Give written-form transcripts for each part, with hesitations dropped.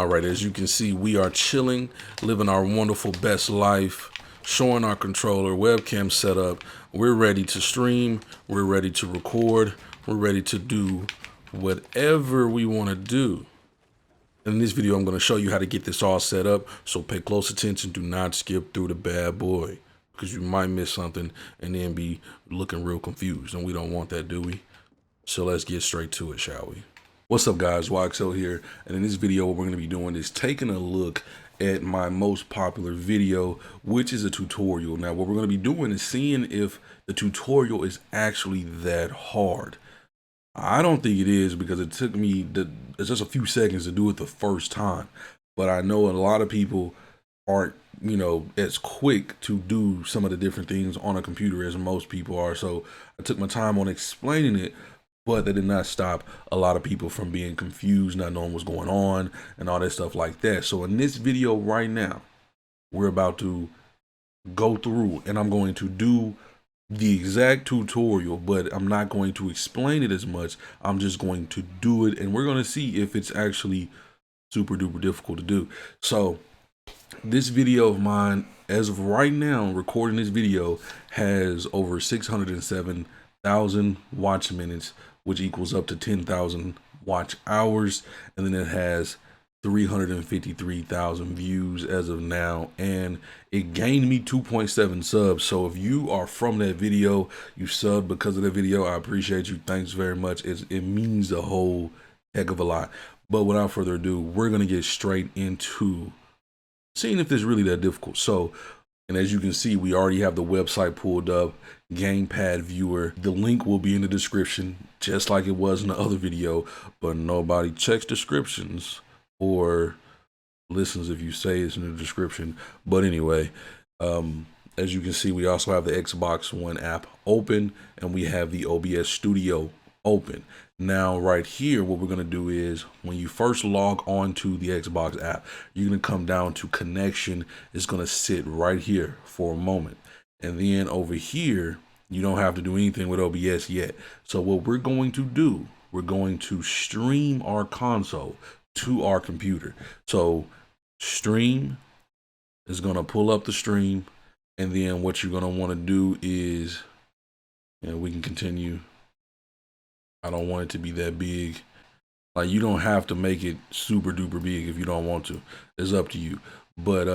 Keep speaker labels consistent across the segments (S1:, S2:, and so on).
S1: All right, as you can see, we are chilling, living our wonderful best life, showing our controller, webcam setup. We're ready to stream, we're ready to record, we're ready to do whatever we want to do. In this video, I'm going to show you how to get this all set up, so pay close attention. Do not skip through the bad boy, because you might miss something and then be looking real confused, and we don't want that, do we? So let's get straight to it, shall we? What's up, guys? YXL here, and in this video what we're going to be doing is taking a look at my most popular video, which is a tutorial. Now what we're going to be doing is seeing if the tutorial is actually that hard. I don't think it is, because it took me just a few seconds to do it the first time, but I know a lot of people aren't, as quick to do some of the different things on a computer as most people are. So I took my time on explaining it, but that did not stop a lot of people from being confused, not knowing what's going on and all that stuff like that. So in this video right now, we're about to go through and I'm going to do the exact tutorial, but I'm not going to explain it as much. I'm just going to do it, and we're going to see if it's actually super duper difficult to do. So this video of mine, as of right now, recording this video, has over 607,000 watch minutes, which equals up to 10,000 watch hours, and then it has 353,000 views as of now, and it gained me 2.7 subs. So if you are from that video, you subbed because of that video, I appreciate you. Thanks very much. It means a whole heck of a lot. But without further ado, we're gonna get straight into seeing if this is really that difficult. So, and as you can see, we already have the website pulled up, gamepad viewer. The link will be in the description, just like it was in the other video, but nobody checks descriptions or listens if you say it's in the description. But anyway, as you can see, we also have the Xbox One app open, and we have the OBS Studio open. Now right here, what we're going to do is, when you first log on to the Xbox app, you're going to come down to connection. It's going to sit right here for a moment, and then over here you don't have to do anything with OBS yet. So what we're going to do, we're going to stream our console to our computer. So stream is going to pull up the stream, and then what you're going to want to do is, and we can continue. I don't want it to be that big. Like, you don't have to make it super duper big if you don't want to. It's up to you. But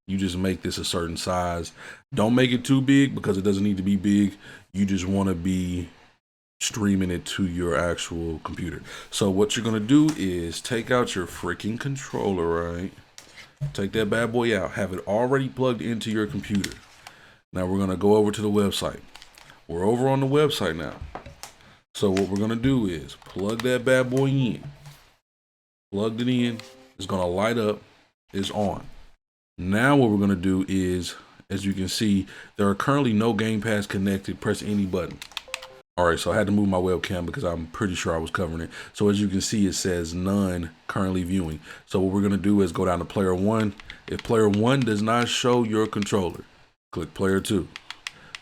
S1: you just make this a certain size. Don't make it too big, because it doesn't need to be big. You just want to be streaming it to your actual computer. So what you're gonna do is take out your freaking controller, right? Take that bad boy out, have it already plugged into your computer. Now we're gonna go over to the website. We're over on the website now. So what we're gonna do is plug that bad boy in. Plugged it in, it's gonna light up, it's on. Now what we're gonna do is, as you can see, there are currently no Game Pass connected. Press any button. All right, so I had to move my webcam because I'm pretty sure I was covering it. So as you can see, it says none currently viewing. So what we're gonna do is go down to player 1. If player 1 does not show your controller, click player 2.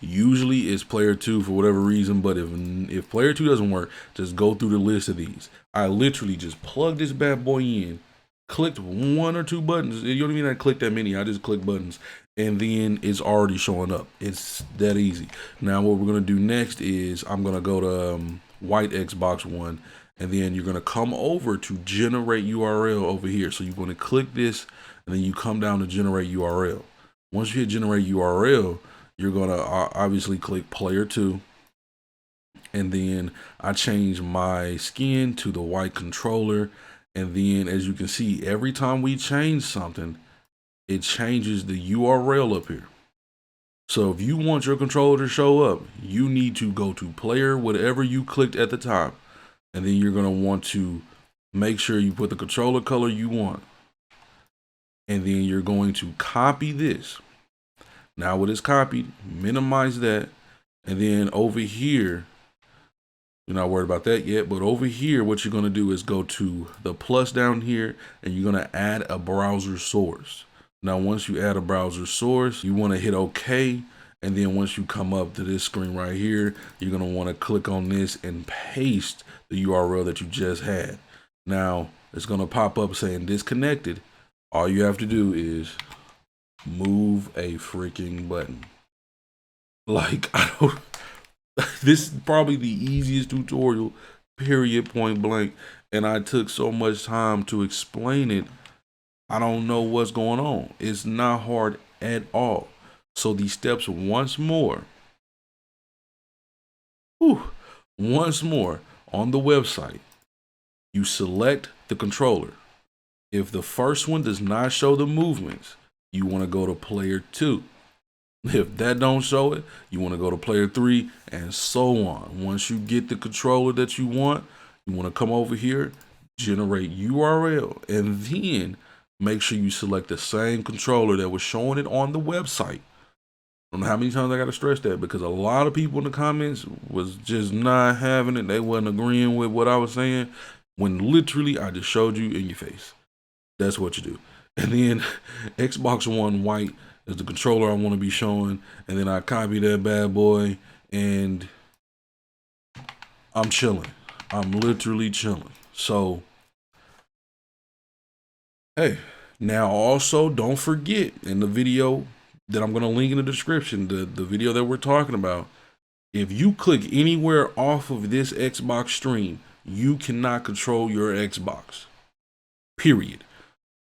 S1: Usually it's player 2 for whatever reason, but if player 2 doesn't work, just go through the list of these. I literally just plugged this bad boy in, clicked 1 or 2 buttons. You don't even have to click that many. I just click buttons, and then it's already showing up. It's that easy. Now what we're gonna do next is, I'm gonna go to white Xbox One, and then you're gonna come over to generate URL over here. So you're gonna click this, and then you come down to generate URL. Once you hit generate URL, you're gonna obviously click player 2, and then I change my skin to the white controller. And then as you can see, every time we change something, it changes the URL up here. So if you want your controller to show up, you need to go to player, whatever you clicked at the top, and then you're gonna want to make sure you put the controller color you want. And then you're going to copy this. Now when it's copied, minimize that. And then over here, you're not worried about that yet, but over here, what you're gonna do is go to the plus down here, and you're gonna add a browser source. Now, once you add a browser source, you wanna hit OK, and then once you come up to this screen right here, you're gonna wanna click on this and paste the URL that you just had. Now, it's gonna pop up saying disconnected. All you have to do is move a freaking button. Like, I don't, this is probably the easiest tutorial, period, point blank. And I took so much time to explain it. I don't know what's going on. It's not hard at all. So these steps once more. Once more on the website, you select the controller. If the first one does not show the movements, you want to go to player 2. If that don't show it, you want to go to player 3, and so on. Once you get the controller that you want to come over here, generate URL, and then make sure you select the same controller that was showing it on the website. I don't know how many times I got to stress that, because a lot of people in the comments was just not having it. They wasn't agreeing with what I was saying, when literally I just showed you in your face. That's what you do. And then Xbox One white is the controller I want to be showing, and then I copy that bad boy, and I'm chilling. I'm literally chilling. So, hey, now also don't forget, in the video that I'm going to link in the description, the video that we're talking about, if you click anywhere off of this Xbox stream, you cannot control your Xbox. Period.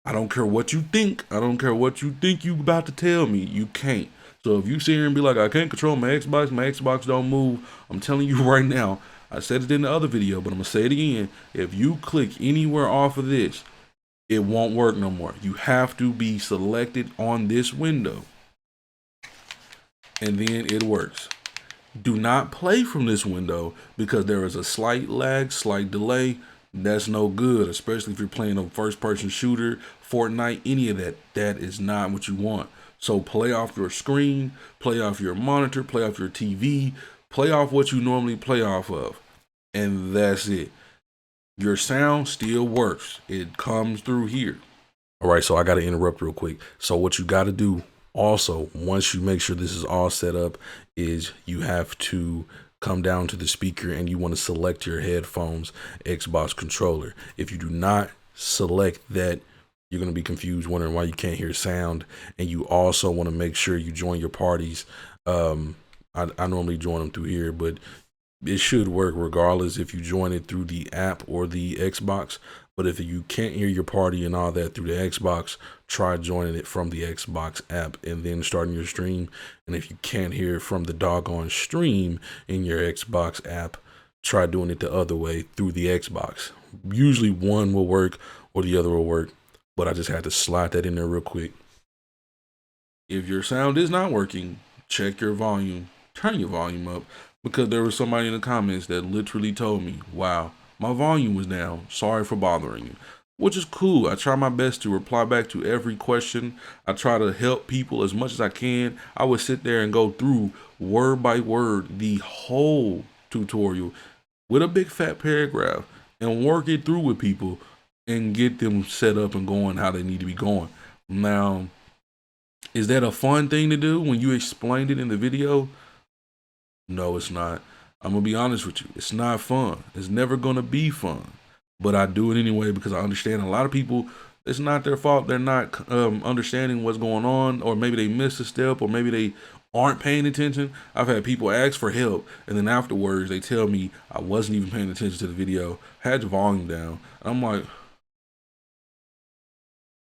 S1: I don't care what you think. I don't care what you think you about to tell me. You can't. So if you sit here and be like, I can't control my Xbox don't move, I'm telling you right now, I said it in the other video, but I'm going to say it again. If you click anywhere off of this, it won't work no more. You have to be selected on this window, and then it works. Do not play from this window, because there is a slight lag, slight delay. That's no good, especially if you're playing a first-person shooter, Fortnite, any of that. That is not what you want. So play off your screen, play off your monitor, play off your TV, play off what you normally play off of, and that's it. Your sound still works. It comes through here. All right, so I got to interrupt real quick. So what you got to do also, once you make sure this is all set up, is you have to come down to the speaker and you want to select your headphones Xbox controller. If you do not select that, you're going to be confused, wondering why you can't hear sound. And you also want to make sure you join your parties. I normally join them through here, but it should work regardless if you join it through the app or the Xbox. But if you can't hear your party and all that through the Xbox, try joining it from the Xbox app and then starting your stream. And if you can't hear from the doggone stream in your Xbox app, try doing it the other way through the Xbox. Usually one will work or the other will work, but I just had to slide that in there real quick. If your sound is not working, check your volume, turn your volume up, because there was somebody in the comments that literally told me, wow, my volume was down. Sorry for bothering you. Which is cool. I try my best to reply back to every question. I try to help people as much as I can. I would sit there and go through word by word the whole tutorial with a big fat paragraph and work it through with people and get them set up and going how they need to be going. Now, is that a fun thing to do when you explained it in the video? No, it's not. I'm going to be honest with you. It's not fun. It's never going to be fun. But I do it anyway because I understand a lot of people, it's not their fault. They're not understanding what's going on, or maybe they missed a step, or maybe they aren't paying attention. I've had people ask for help, and then afterwards they tell me I wasn't even paying attention to the video, had the volume down. And I'm like,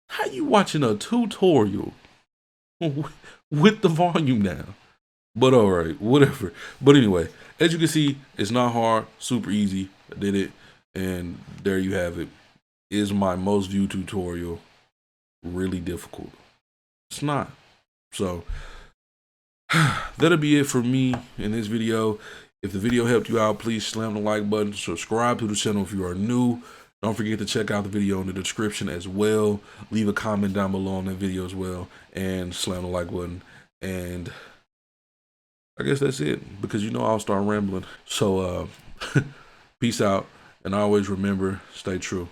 S1: how you watching a tutorial with the volume down? But all right, whatever. But anyway, as you can see, it's not hard, super easy. I did it, and there you have it. Is my most viewed tutorial really difficult? It's not. So that'll be it for me in this video. If the video helped you out, please slam the like button, subscribe to the channel if you are new. Don't forget to check out the video in the description as well. Leave a comment down below on that video as well, and slam the like button. And I guess that's it, because you know I'll start rambling. So peace out, and always remember, stay true.